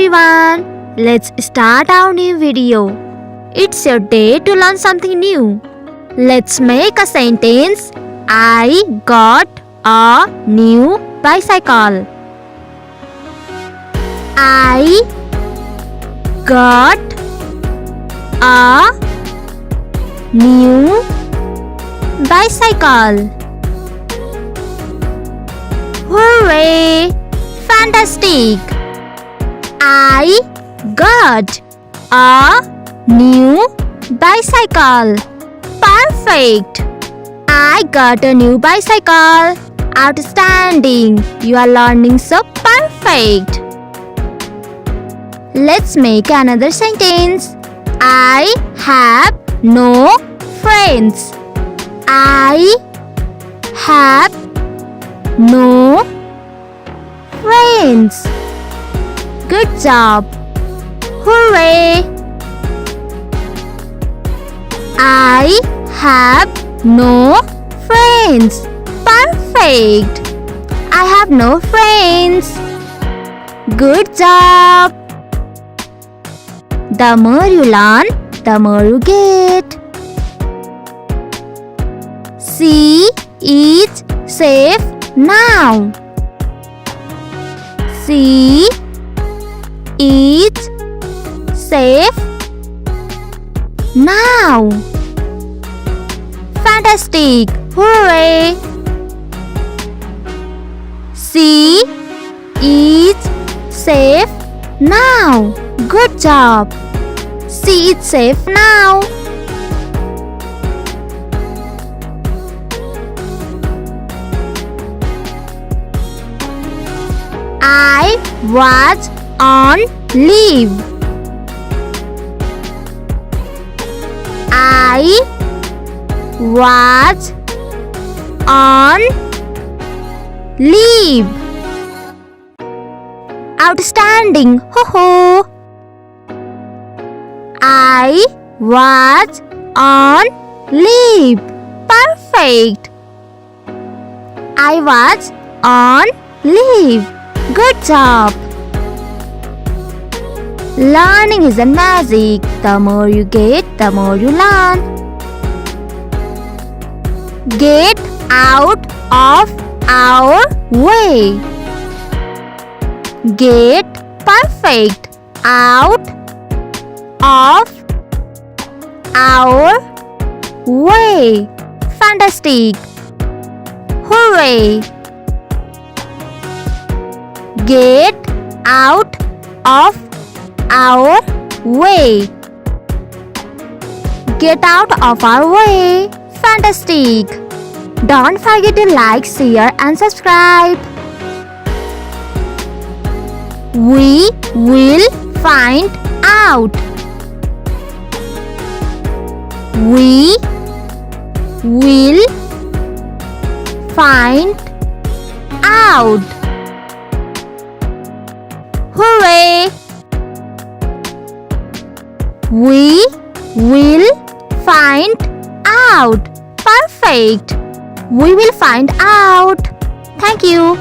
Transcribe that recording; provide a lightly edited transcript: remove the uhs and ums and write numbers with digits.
everyone, let's start our new video. It's your day to learn something new. Let's make a sentence. I got a new bicycle. I got a new bicycle. Hooray! Fantastic! I got a new bicycle. Perfect! I got a new bicycle. Outstanding! You are learning so perfect. Let's make another sentence. I have no friends. I have no friends. Good job. Hooray! I have no friends. Perfect. I have no friends. Good job. The more you learn, the more you get. She is safe now. She is safe now. Fantastic! Hooray! She is safe now. Good job. She is safe now. I was on leave. I was on leave. Outstanding! Ho ho! I was on leave. Perfect! I was on leave. Good job! Learning is a magic. The more you get, the more you learn. Get out of our way. Get perfect. Out of our way. Fantastic. Hooray! Get out of our way. Get out of our way. Fantastic. Don't forget to like, share and subscribe. We will find out. We will find out. Hooray! We will find out. Perfect. We will find out. Thank you.